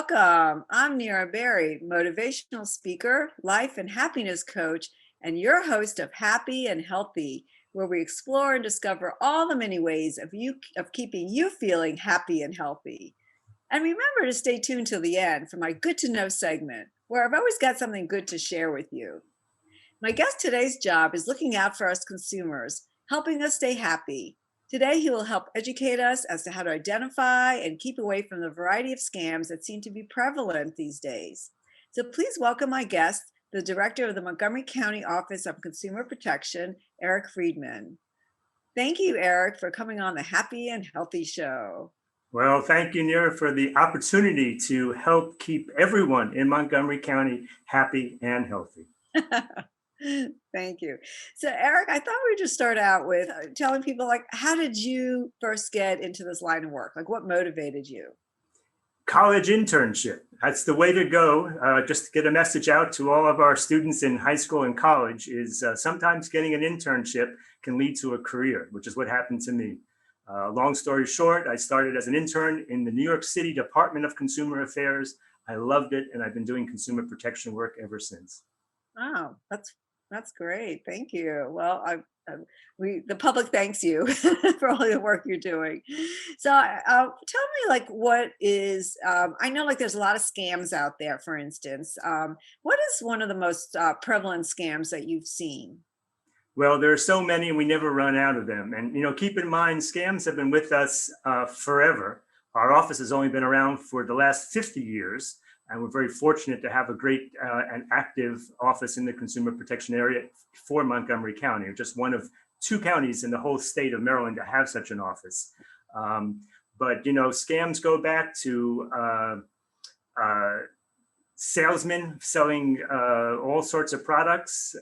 Welcome. I'm Nira Berry, motivational speaker, life and happiness coach, and your host of Happy and Healthy, where we explore and discover all the many ways of keeping you feeling happy and healthy. And remember to stay tuned till the end for my Good to Know segment, where I've always got something good to share with you. My guest today's job is looking out for us consumers, helping us stay happy. Today, he will help educate us as to how to identify and keep away from the variety of scams that seem to be prevalent these days. So please welcome my guest, the director of the Montgomery County Office of Consumer Protection, Eric Friedman. Thank you, Eric, for coming on the Happy and Healthy Show. Well, thank you, Nira, for the opportunity to help keep everyone in Montgomery County happy and healthy. Thank you. So, Eric, I thought we'd just start out with telling people, how did you first get into this line of work? What motivated you? College internship. That's the way to go. Just to get a message out to all of our students in high school and college is sometimes getting an internship can lead to a career, which is what happened to me. Long story short, I started as an intern in the New York City Department of Consumer Affairs. I loved it, and I've been doing consumer protection work ever since. Oh, that's great. Thank you. Well, the public thanks you for all the work you're doing. So tell me, what is, I know there's a lot of scams out there, for instance. What is one of the most prevalent scams that you've seen? Well, there are so many and we never run out of them. And, keep in mind, scams have been with us forever. Our office has only been around for the last 50 years. And we're very fortunate to have a great and active office in the consumer protection area for Montgomery County. We're just one of two counties in the whole state of Maryland to have such an office. But scams go back to salesmen selling all sorts of products.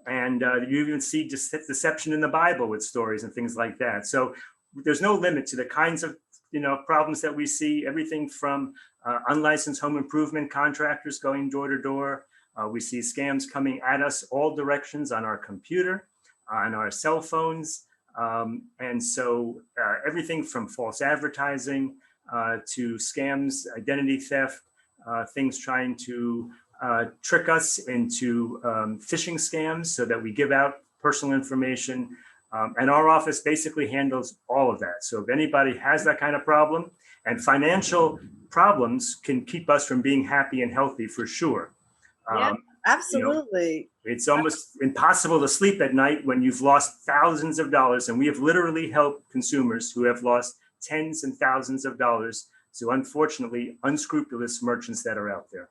And you even see deception in the Bible with stories and things like that. So there's no limit to the kinds of problems that we see, everything from unlicensed home improvement contractors going door to door. We see scams coming at us all directions on our computer, on our cell phones. And so everything from false advertising to scams, identity theft, things trying to trick us into phishing scams so that we give out personal information. And our office basically handles all of that. So if anybody has that kind of problem, and financial problems can keep us from being happy and healthy for sure. Yeah, absolutely. It's almost impossible to sleep at night when you've lost thousands of dollars. And we have literally helped consumers who have lost tens and thousands of dollars to, unfortunately, unscrupulous merchants that are out there.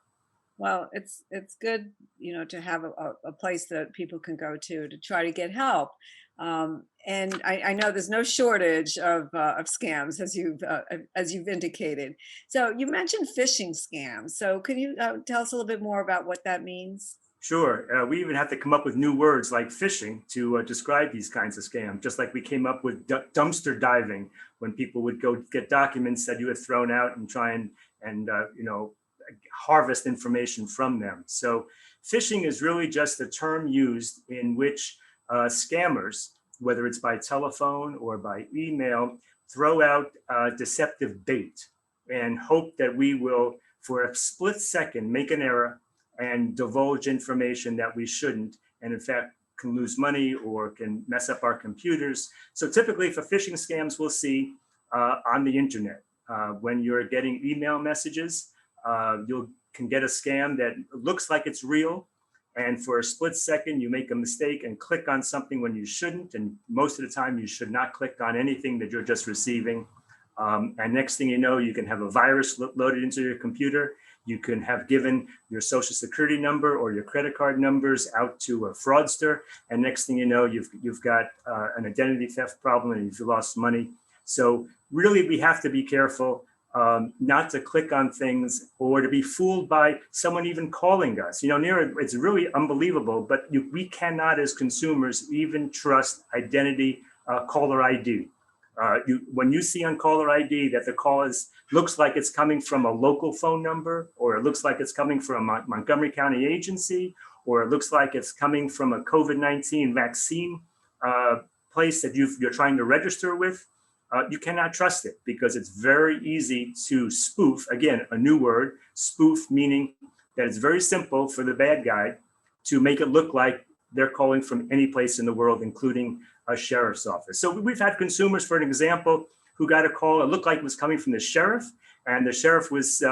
Well, it's good, to have a place that people can go to try to get help. And I know there's no shortage of scams, as you've indicated. So you mentioned phishing scams. So can you tell us a little bit more about what that means? Sure. We even have to come up with new words like phishing to describe these kinds of scams, just like we came up with dumpster diving when people would go get documents that you had thrown out and try and harvest information from them. So phishing is really just a term used in which scammers, whether it's by telephone or by email, throw out deceptive bait and hope that we will, for a split second, make an error and divulge information that we shouldn't, and in fact can lose money or can mess up our computers. So typically for phishing scams, we'll see on the internet. When you're getting email messages, you can get a scam that looks like it's real, and for a split second you make a mistake and click on something when you shouldn't, and most of the time you should not click on anything that you're just receiving. And next thing you know, you can have a virus loaded into your computer. You can have given your social security number or your credit card numbers out to a fraudster, and next thing you know, you've got an identity theft problem and you've lost money. So really, we have to be careful not to click on things or to be fooled by someone even calling us. Nira, it's really unbelievable, but we cannot as consumers even trust identity, caller ID. When you see on caller ID that the call looks like it's coming from a local phone number, or it looks like it's coming from a Montgomery County agency, or it looks like it's coming from a COVID-19 vaccine place that you're trying to register with, you cannot trust it because it's very easy to spoof. Again, a new word, spoof, meaning that it's very simple for the bad guy to make it look like they're calling from any place in the world, including a sheriff's office. So we've had consumers, for an example, who got a call. It looked like it was coming from the sheriff, and the sheriff was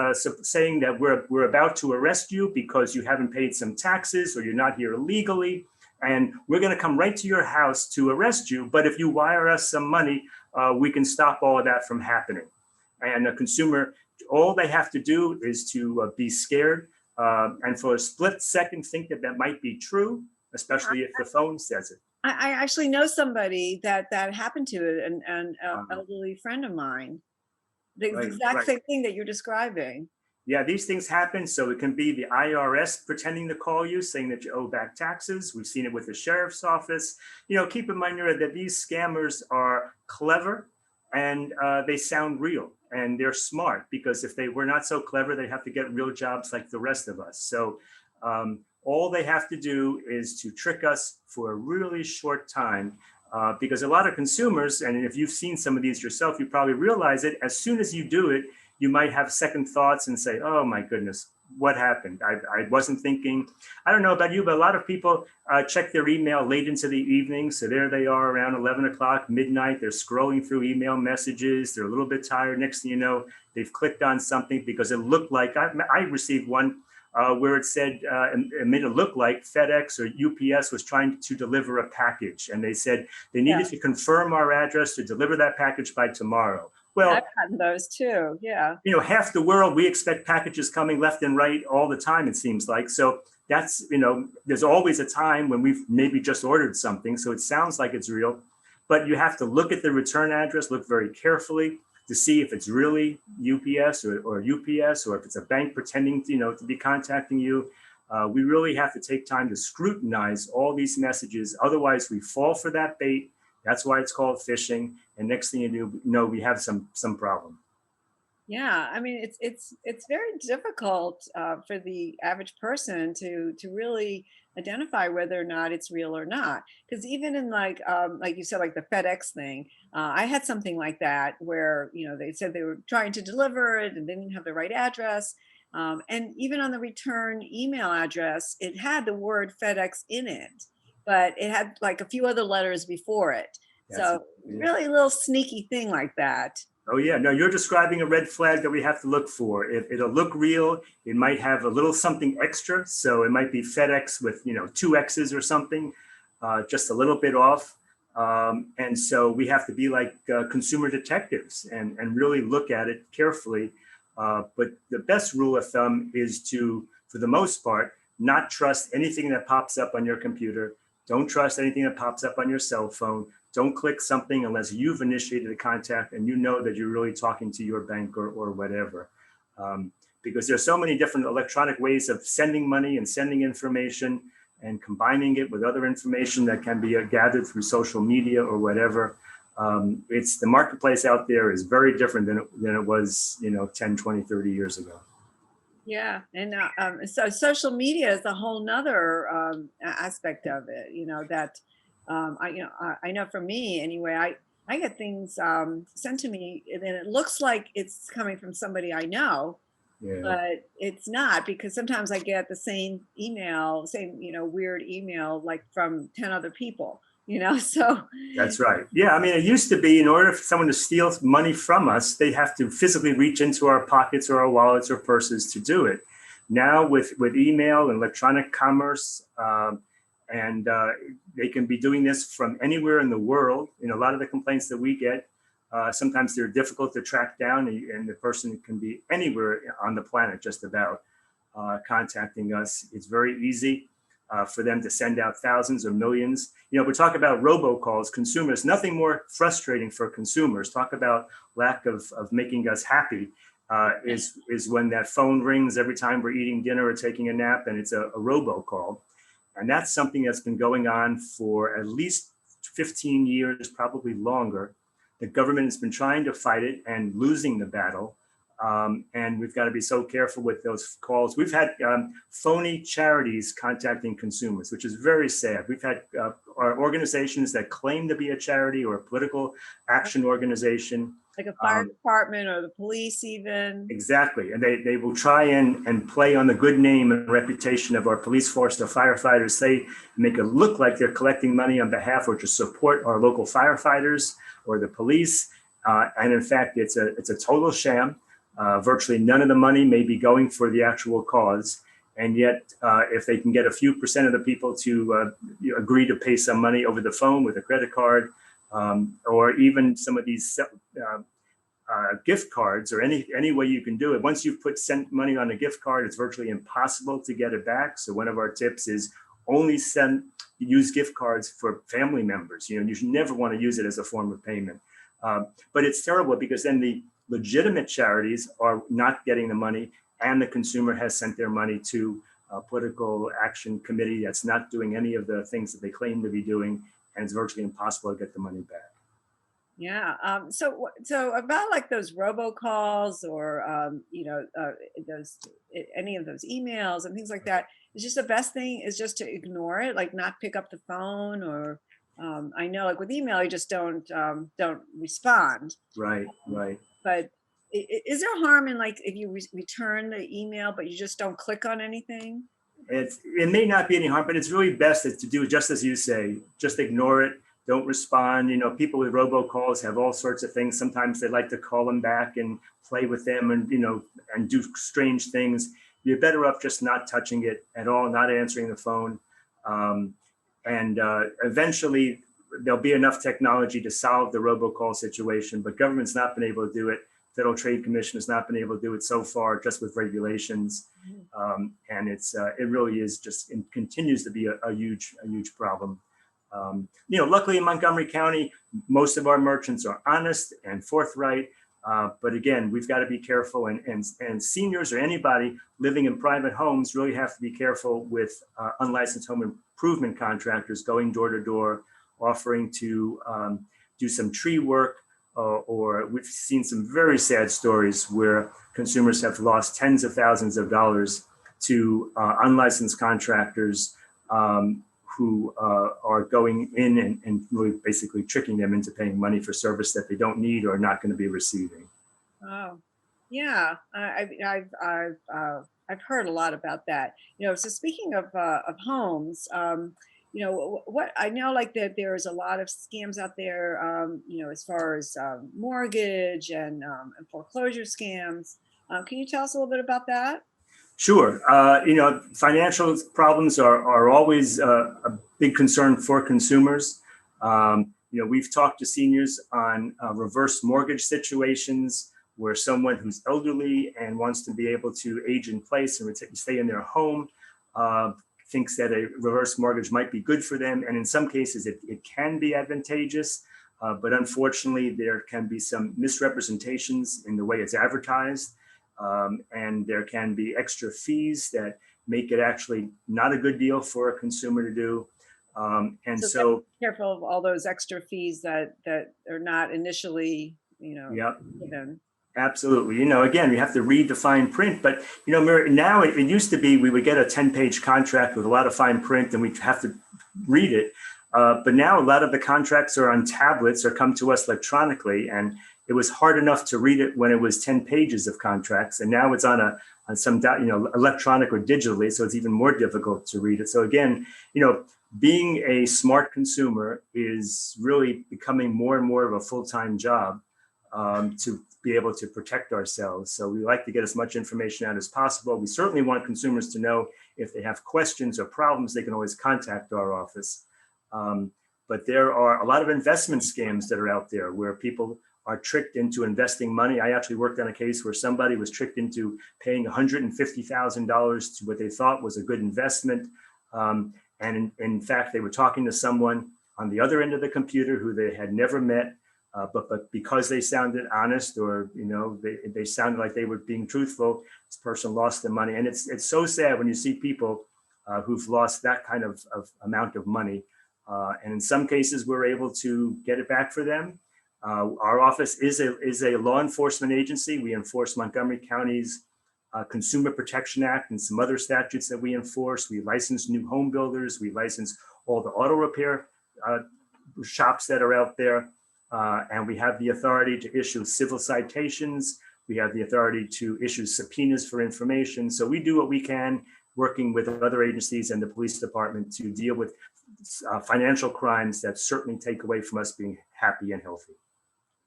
saying that we're about to arrest you because you haven't paid some taxes or you're not here illegally, and we're going to come right to your house to arrest you. But if you wire us some money, we can stop all of that from happening. And a consumer, all they have to do is to be scared and for a split second think that that might be true, especially if the phone says it. I actually know somebody that happened to, an elderly friend of mine. The Right, exact right. same thing that you're describing. Yeah, these things happen. So it can be the IRS pretending to call you, saying that you owe back taxes. We've seen it with the sheriff's office. Keep in mind that these scammers are clever and they sound real and they're smart, because if they were not so clever, they'd have to get real jobs like the rest of us. So all they have to do is to trick us for a really short time. Because a lot of consumers, and if you've seen some of these yourself, you probably realize it. As soon as you do it, you might have second thoughts and say, oh my goodness, what happened? I wasn't thinking. I don't know about you, but a lot of people check their email late into the evening. So there they are around 11 o'clock, midnight. They're scrolling through email messages. They're a little bit tired. Next thing you know, they've clicked on something because it looked like, I received one where it said, it made it look like FedEx or UPS was trying to deliver a package. And they said they needed to confirm our address to deliver that package by tomorrow. Well, I've gotten those too. Yeah. Half the world, we expect packages coming left and right all the time, it seems like. So that's, there's always a time when we've maybe just ordered something. So it sounds like it's real, but you have to look at the return address, look very carefully to see if it's really UPS or UPS, or if it's a bank pretending to be contacting you. We really have to take time to scrutinize all these messages. Otherwise, we fall for that bait. That's why it's called phishing. And next thing you know, we have some problem. Yeah, I mean, it's very difficult for the average person to really identify whether or not it's real or not. Because even in like you said, like the FedEx thing, I had something like that where they said they were trying to deliver it and they didn't have the right address. And even on the return email address, it had the word FedEx in it, but it had like a few other letters before it. So really a little sneaky thing like that. Oh yeah, no, you're describing a red flag that we have to look for. It'll look real. It might have a little something extra. So it might be FedEx with, 2 X's or something, just a little bit off. And so we have to be like consumer detectives and really look at it carefully. But the best rule of thumb is to, for the most part, not trust anything that pops up on your computer. Don't trust anything that pops up on your cell phone. Don't click something unless you've initiated a contact and you know that you're really talking to your bank or whatever. Because there's so many different electronic ways of sending money and sending information and combining it with other information that can be gathered through social media or whatever. It's the marketplace out there is very different than it was, 10, 20, 30 years ago. Yeah, and so social media is a whole nother aspect of it. That I know for me anyway, I get things sent to me, and then it looks like it's coming from somebody I know, but it's not, because sometimes I get the same email, weird email, like from 10 other people. So that's right. Yeah, I mean, it used to be in order for someone to steal money from us, they have to physically reach into our pockets or our wallets or purses to do it. Now with email and electronic commerce, and they can be doing this from anywhere in the world. A lot of the complaints that we get, sometimes they're difficult to track down, and the person can be anywhere on the planet just about contacting us. It's very easy for them to send out thousands or millions. We talk about robocalls, consumers, nothing more frustrating for consumers. Talk about lack of making us happy is when that phone rings every time we're eating dinner or taking a nap, and it's a robocall. And that's something that's been going on for at least 15 years, probably longer. The government has been trying to fight it and losing the battle. And we've got to be so careful with those calls. We've had phony charities contacting consumers, which is very sad. We've had are organizations that claim to be a charity or a political action organization. Like a fire department or the police even. Exactly. And they will try and play on the good name and reputation of our police force, the firefighters, say, make it look like they're collecting money on behalf or to support our local firefighters or the police. And in fact, it's a total sham. Virtually none of the money may be going for the actual cause. And yet, if they can get a few % of the people to agree to pay some money over the phone with a credit card, or even some of these gift cards, or any way you can do it. Once you've sent money on a gift card, it's virtually impossible to get it back. So one of our tips is only use gift cards for family members. You should never want to use it as a form of payment. But it's terrible because then the legitimate charities are not getting the money, and the consumer has sent their money to a political action committee that's not doing any of the things that they claim to be doing, and it's virtually impossible to get the money back. Yeah. So about like those robocalls or those any of those emails and things like that. It's just the best thing is just to ignore it, like not pick up the phone, or I know like with email you just don't respond. Right. But is there harm in like if you return the email but you just don't click on anything? It may not be any harm, but it's really best to do just as you say. Just ignore it. Don't respond. People with robocalls have all sorts of things. Sometimes they like to call them back and play with them and do strange things. You're better off just not touching it at all, not answering the phone. And eventually there'll be enough technology to solve the robocall situation, but government's not been able to do it. Federal Trade Commission has not been able to do it so far, just with regulations. And it really is just, it continues to be a huge problem. Luckily in Montgomery County, most of our merchants are honest and forthright. But again, we've got to be careful, and seniors or anybody living in private homes really have to be careful with unlicensed home improvement contractors going door to door, offering to do some tree work, or we've seen some very sad stories where consumers have lost tens of thousands of dollars to unlicensed contractors who are going in and really basically tricking them into paying money for service that they don't need or are not going to be receiving. Oh, yeah. I've heard a lot about that. So speaking of homes, what I know, like that there's a lot of scams out there, as far as mortgage and foreclosure scams. Can you tell us a little bit about that? Sure. Financial problems are always a big concern for consumers. We've talked to seniors on reverse mortgage situations where someone who's elderly and wants to be able to age in place and stay in their home thinks that a reverse mortgage might be good for them. And in some cases, it can be advantageous. But unfortunately, there can be some misrepresentations in the way it's advertised. And there can be extra fees that make it actually not a good deal for a consumer to do. So be careful of all those extra fees that are not initially, Yep. given. Absolutely. Again, you have to read the fine print, but now it used to be we would get a 10-page contract with a lot of fine print and we'd have to read it. But now a lot of the contracts are on tablets or come to us electronically, and it was hard enough to read it when it was 10 pages of contracts, and now it's on some electronic or digitally, so it's even more difficult to read it. So again, being a smart consumer is really becoming more and more of a full-time job to be able to protect ourselves. So we like to get as much information out as possible. We certainly want consumers to know if they have questions or problems, they can always contact our office. But there are a lot of investment scams that are out there where people are tricked into investing money. I actually worked on a case where somebody was tricked into paying $150,000 to what they thought was a good investment. And in fact, they were talking to someone on the other end of the computer who they had never met, but because they sounded honest, or they sounded like they were being truthful, this person lost their money. And it's so sad when you see people who've lost that kind of amount of money. And in some cases, we're able to get it back for them. Our office is a law enforcement agency. We enforce Montgomery County's Consumer Protection Act and some other statutes that we enforce. We license new home builders. We license all the auto repair shops that are out there. And we have the authority to issue civil citations. We have the authority to issue subpoenas for information. So we do what we can, working with other agencies and the police department to deal with financial crimes that certainly take away from us being happy and healthy.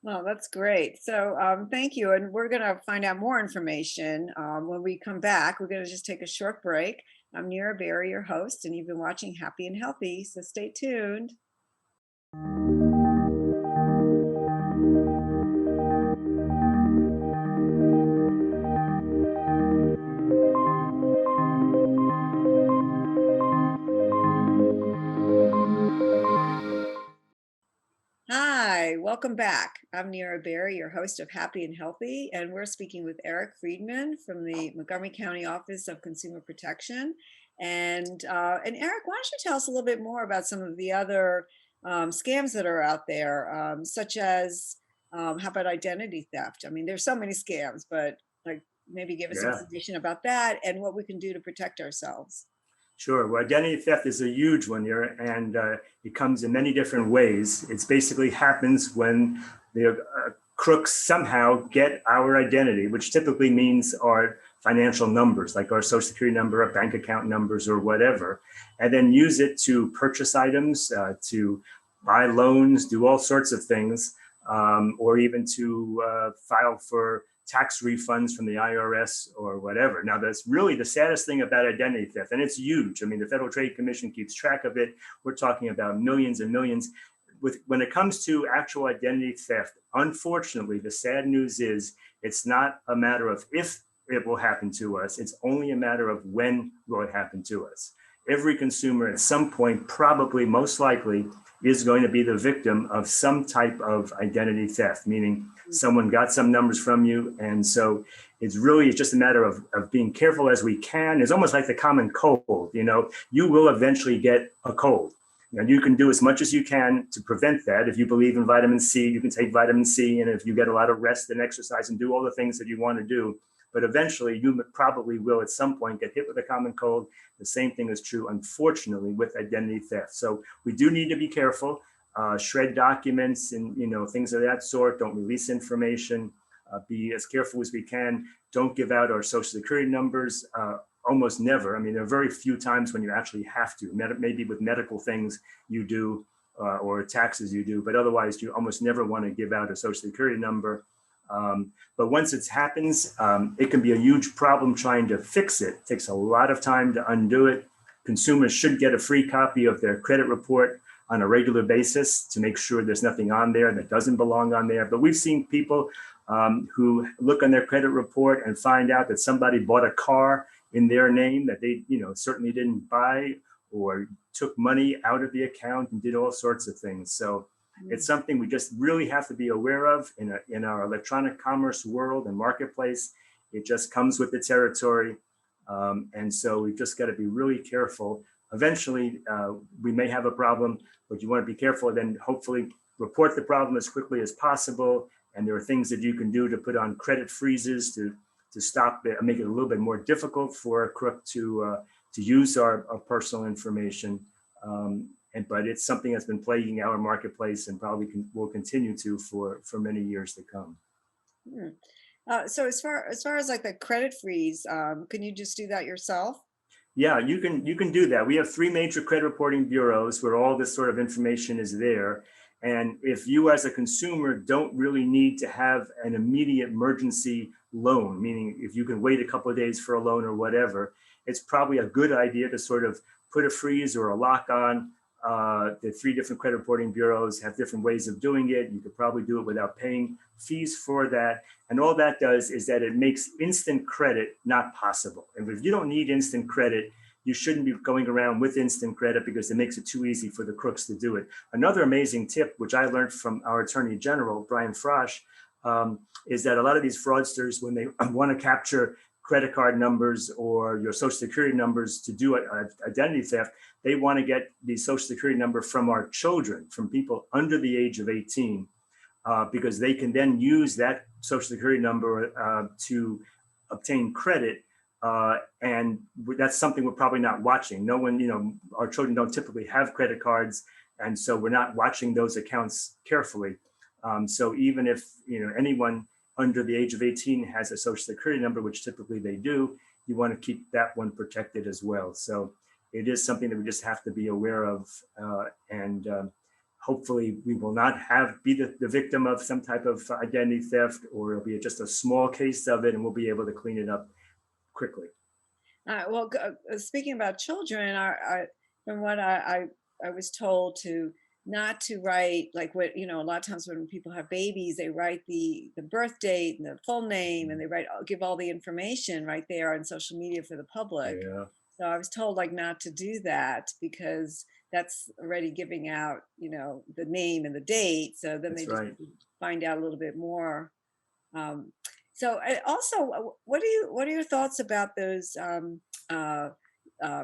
Well, that's great. So thank you. And we're going to find out more information when we come back. We're going to just take a short break. I'm Nira Berry, your host, and you've been watching Happy and Healthy. So stay tuned. Hi, welcome back. I'm Nira Berry, your host of Happy and Healthy, and we're speaking with Eric Friedman from the Montgomery County Office of Consumer Protection. And Eric, why don't you tell us a little bit more about some of the other scams that are out there, such as how about identity theft? I mean, there's so many scams, but like maybe give us information about that and what we can do to protect ourselves. Sure. Well, identity theft is a huge one here, and it comes in many different ways. It basically happens when the crooks somehow get our identity, which typically means our financial numbers, like our social security number, our bank account numbers, or whatever, and then use it to purchase items, to buy loans, do all sorts of things, or even to file for tax refunds from the IRS or whatever. Now, that's really the saddest thing about identity theft, and it's huge. I mean, the Federal Trade Commission keeps track of it. We're talking about millions and millions. When it comes to actual identity theft, unfortunately, the sad news is it's not a matter of if it will happen to us. It's only a matter of when will it happen to us. Every consumer at some point, probably most likely, is going to be the victim of some type of identity theft, meaning someone got some numbers from you. And so it's just a matter of being careful as we can. It's almost like the common cold, you will eventually get a cold. And you can do as much as you can to prevent that. If you believe in vitamin C, you can take vitamin C. And if you get a lot of rest and exercise and do all the things that you want to do, but eventually you probably will at some point get hit with a common cold. The same thing is true, unfortunately, with identity theft. So we do need to be careful, shred documents and things of that sort. Don't release information, be as careful as we can. Don't give out our social security numbers, almost never. I mean, there are very few times when you actually have to, maybe with medical things you do or taxes you do, but otherwise you almost never want to give out a social security number. But once it happens, it can be a huge problem trying to fix it. It takes a lot of time to undo it. Consumers should get a free copy of their credit report on a regular basis to make sure there's nothing on there that doesn't belong on there. But we've seen people who look on their credit report and find out that somebody bought a car in their name that they certainly didn't buy, or took money out of the account and did all sorts of things. So it's something we just really have to be aware of in our electronic commerce world and marketplace. It just comes with the territory. And so we've just got to be really careful. Eventually, we may have a problem, but you want to be careful and then hopefully report the problem as quickly as possible. And there are things that you can do to put on credit freezes to stop it and make it a little bit more difficult for a crook to use our personal information. But it's something that's been plaguing our marketplace and probably will continue to for many years to come. So as far as like the credit freeze, can you just do that yourself? Yeah, you can do that. We have 3 major credit reporting bureaus where all this sort of information is there. And if you as a consumer don't really need to have an immediate emergency loan, meaning if you can wait a couple of days for a loan or whatever, it's probably a good idea to sort of put a freeze or a lock on. The 3 different credit reporting bureaus have different ways of doing it. You could probably do it without paying fees for that. And all that does is that it makes instant credit not possible. And if you don't need instant credit, you shouldn't be going around with instant credit because it makes it too easy for the crooks to do it. Another amazing tip, which I learned from our Attorney General, Brian Frosh, is that a lot of these fraudsters, when they want to capture credit card numbers or your social security numbers to do identity theft, they want to get the social security number from our children, from people under the age of 18, because they can then use that social security number to obtain credit. And that's something we're probably not watching. No one, our children don't typically have credit cards. And so we're not watching those accounts carefully. So even if anyone under the age of 18 has a social security number, which typically they do, you want to keep that one protected as well. So it is something that we just have to be aware of, and hopefully we will not be the victim of some type of identity theft, or it'll be just a small case of it and we'll be able to clean it up quickly. Well, speaking about children, from what I was told not to write, like, what, a lot of times when people have babies, they write the birth date and the full name, and they give all the information right there on social media for the public. Yeah. So I was told, like, not to do that, because that's already giving out, the name and the date. So then That's they just right. find out a little bit more. So also, what are your thoughts about those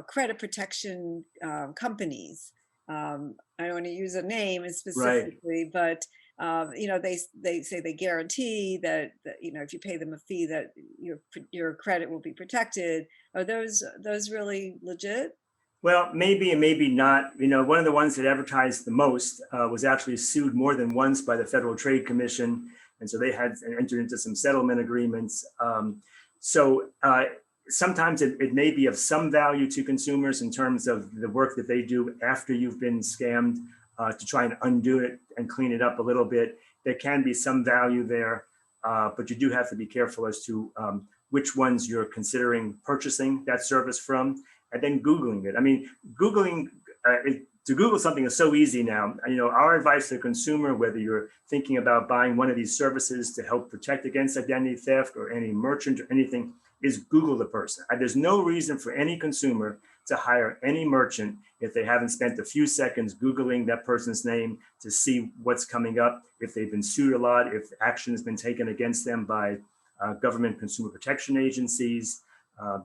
credit protection companies? I don't want to use a name Right. specifically, but they say they guarantee that if you pay them a fee, that your credit will be protected. Are those really legit? Well, maybe and maybe not. One of the ones that advertised the most was actually sued more than once by the Federal Trade Commission. And so they had entered into some settlement agreements. So sometimes it may be of some value to consumers in terms of the work that they do after you've been scammed, to try and undo it and clean it up a little bit. There can be some value there, but you do have to be careful as to which ones you're considering purchasing that service from, and then Googling it. I mean, to Google something is so easy now. Our advice to the consumer, whether you're thinking about buying one of these services to help protect against identity theft, or any merchant or anything, is Google the person. There's no reason for any consumer to hire any merchant if they haven't spent a few seconds Googling that person's name to see what's coming up, if they've been sued a lot, if action has been taken against them by government consumer protection agencies.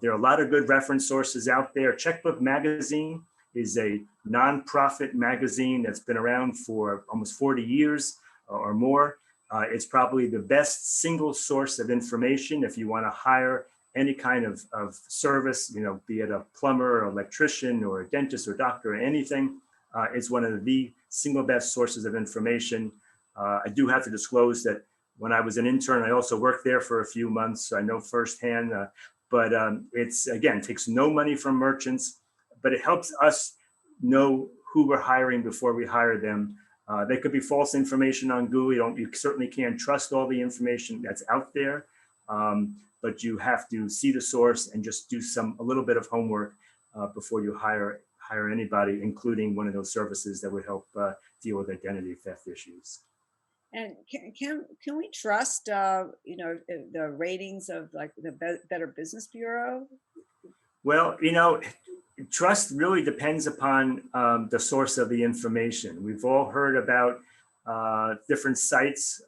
There are a lot of good reference sources out there. Checkbook Magazine is a nonprofit magazine that's been around for almost 40 years or more. It's probably the best single source of information if you want to hire any kind of service, be it a plumber or electrician or a dentist or doctor or anything. It's one of the single best sources of information. I do have to disclose that when I was an intern, I also worked there for a few months, so I know firsthand. But it's, again, takes no money from merchants, but it helps us know who we're hiring before we hire them. There could be false information on Google. You certainly can't trust all the information that's out there, but you have to see the source and just do a little bit of homework before you hire anybody, including one of those services that would help deal with identity theft issues. And can we trust the ratings of, like, the Better Business Bureau? Well, trust really depends upon the source of the information. We've all heard about different sites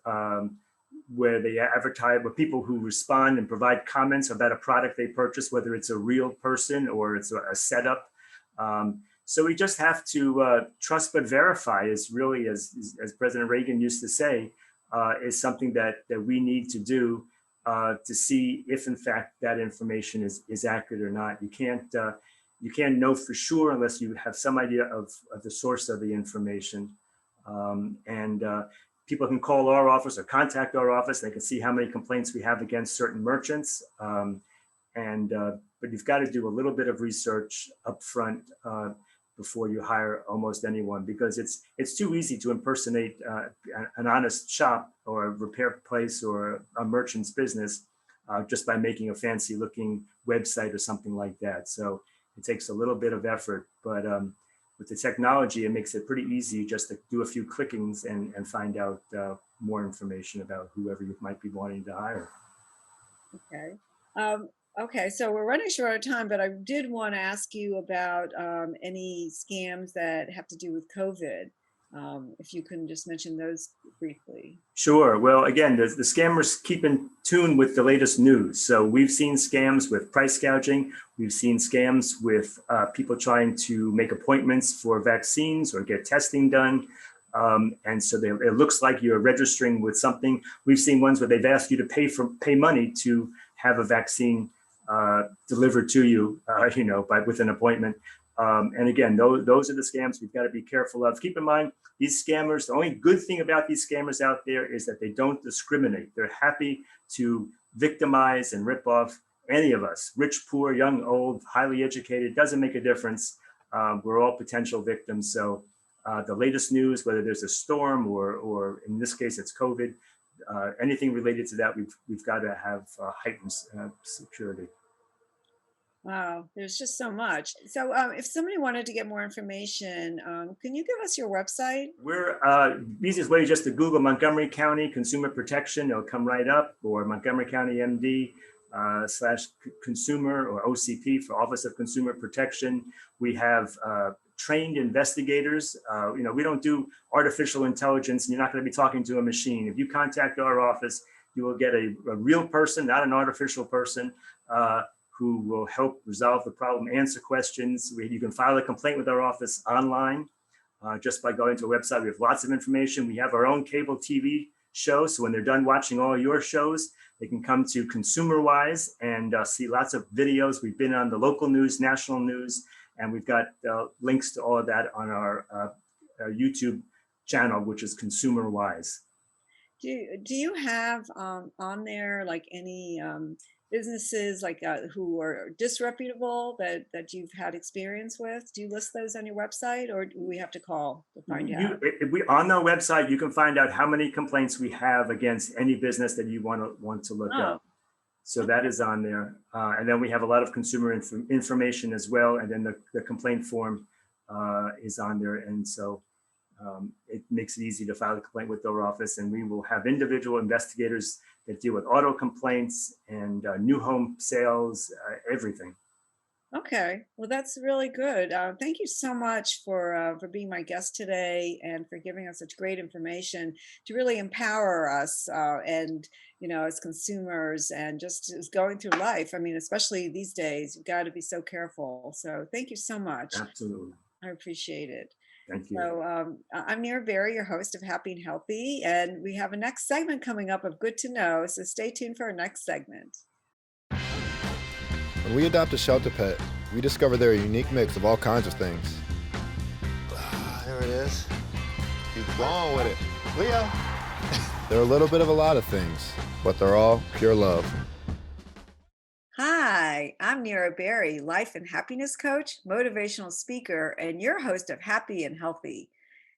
where they advertise, with people who respond and provide comments about a product they purchase, whether it's a real person or it's a setup. So we just have to trust but verify, is really, as President Reagan used to say, is something that we need to do to see if, in fact, that information is accurate or not. You can't know for sure unless you have some idea of the source of the information. And people can call our office or contact our office. They can see how many complaints we have against certain merchants. But you've got to do a little bit of research up front before you hire almost anyone, because it's too easy to impersonate an honest shop or a repair place or a merchant's business just by making a fancy looking website or something like that. So it takes a little bit of effort, but with the technology, it makes it pretty easy just to do a few clickings and find out more information about whoever you might be wanting to hire. Okay. Okay, so we're running short of time, but I did want to ask you about any scams that have to do with COVID. If you can just mention those briefly. Sure. Well, again, the scammers keep in tune with the latest news. So we've seen scams with price gouging. We've seen scams with people trying to make appointments for vaccines or get testing done. And so it looks like you're registering with something. We've seen ones where they've asked you to pay money to have a vaccine delivered to you, with an appointment. And again, those are the scams we've got to be careful of. Keep in mind, these scammers, the only good thing about these scammers out there is that they don't discriminate. They're happy to victimize and rip off any of us, rich, poor, young, old, highly educated, doesn't make a difference. We're all potential victims. So the latest news, whether there's a storm or in this case, it's COVID, anything related to that, we've got to have heightened security. Wow, there's just so much. So, if somebody wanted to get more information, can you give us your website? We're easiest way is just to Google Montgomery County Consumer Protection. It'll come right up, or Montgomery County MD slash consumer, or OCP for Office of Consumer Protection. We have trained investigators. We don't do artificial intelligence, and you're not going to be talking to a machine. If you contact our office, you will get a real person, not an artificial person, who will help resolve the problem, answer questions. You can file a complaint with our office online just by going to a website. We have lots of information. We have our own cable TV show. So when they're done watching all your shows, they can come to ConsumerWise and see lots of videos. We've been on the local news, national news, and we've got links to all of that on our YouTube channel, which is ConsumerWise. Do you have on there like any businesses like who are disreputable that you've had experience with? Do you list those on your website, or do we have to call to find out? If we on our website, you can find out how many complaints we have against any business that you want to look Oh, up. So that is on there. And then we have a lot of consumer information as well. And then the complaint form is on there. And so it makes it easy to file a complaint with our office. And we will have individual investigators that deal with auto complaints and new home sales, everything. okay. Well, that's really good. Thank you so much for being my guest today and for giving us such great information to really empower us and as consumers and just as going through life. I mean, especially these days, you've got to be so careful. So thank you so much. Absolutely. I appreciate it. Thank you. So I'm Nira Berry, your host of Happy and Healthy, and we have a next segment coming up of Good to Know. So stay tuned for our next segment. When we adopt a shelter pet, we discover they're a unique mix of all kinds of things. There it is. Keep going with it. Leo. They're a little bit of a lot of things, but they're all pure love. Hi, I'm Nira Berry, life and happiness coach, motivational speaker, and your host of Happy and Healthy.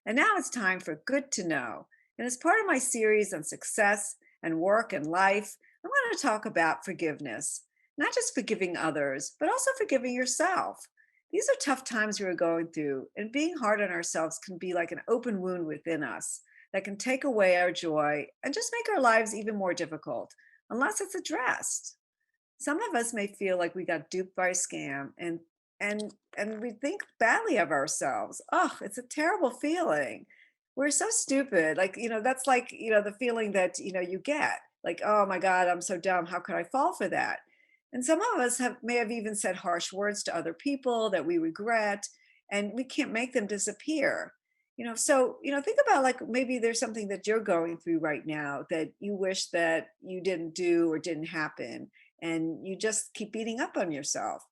And now it's time for Good to Know. And as part of my series on success and work and life, I want to talk about forgiveness. Not just forgiving others, but also forgiving yourself. These are tough times we are going through, and being hard on ourselves can be like an open wound within us that can take away our joy and just make our lives even more difficult unless it's addressed. Some of us may feel like we got duped by a scam and we think badly of ourselves. Oh, it's a terrible feeling. We're so stupid. That's the feeling that you get. Like, oh my God, I'm so dumb. How could I fall for that? And some of us may have even said harsh words to other people that we regret, and we can't make them disappear. Think about like maybe there's something that you're going through right now that you wish that you didn't do or didn't happen, and you just keep beating up on yourself.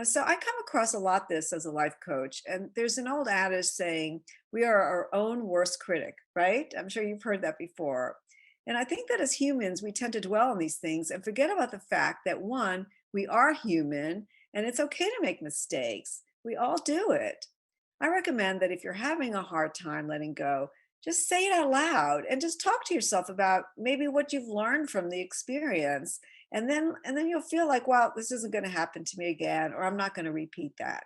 So I come across a lot this as a life coach, and there's an old adage saying we are our own worst critic, right? I'm sure you've heard that before. And I think that as humans, we tend to dwell on these things and forget about the fact that one, we are human and it's okay to make mistakes. We all do it. I recommend that if you're having a hard time letting go, just say it out loud and just talk to yourself about maybe what you've learned from the experience. And then you'll feel like, wow, this isn't going to happen to me again, or I'm not going to repeat that.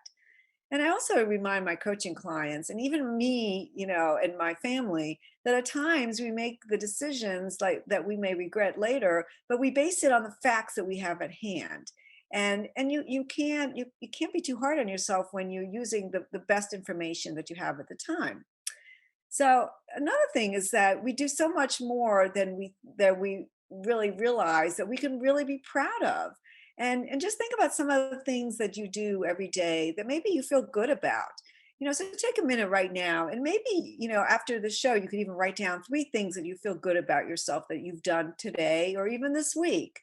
And I also remind my coaching clients and even me, and my family that at times we make the decisions like that we may regret later, but we base it on the facts that we have at hand. And you can't be too hard on yourself when you're using the best information that you have at the time. So another thing is that we do so much more than we really realize that we can really be proud of. And just think about some of the things that you do every day that maybe you feel good about. So take a minute right now and maybe, after the show, you could even write down 3 things that you feel good about yourself that you've done today or even this week.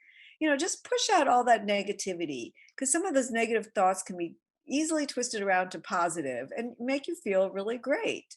Just push out all that negativity because some of those negative thoughts can be easily twist it around to positive and make you feel really great.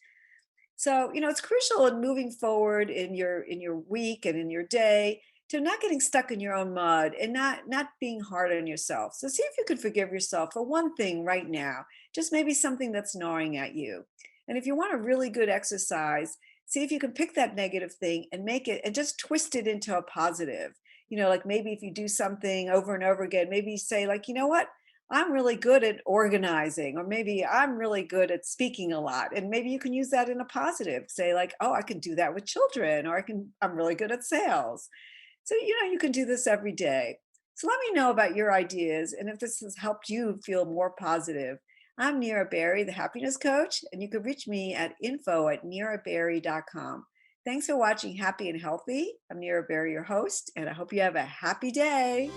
So, it's crucial in moving forward in your week and in your day to not getting stuck in your own mud and not being hard on yourself. So see if you could forgive yourself for one thing right now, just maybe something that's gnawing at you. And if you want a really good exercise, see if you can pick that negative thing and make it and just twist it into a positive. Like maybe if you do something over and over again, maybe you say like, you know what? I'm really good at organizing, or maybe I'm really good at speaking a lot. And maybe you can use that in a positive. Say like, oh, I can do that with children, or I'm really good at sales. So, you can do this every day. So let me know about your ideas and if this has helped you feel more positive. I'm Nira Berry, the happiness coach, and you can reach me at info@niraberry.com. Thanks for watching Happy and Healthy. I'm Nira Berry, your host, and I hope you have a happy day.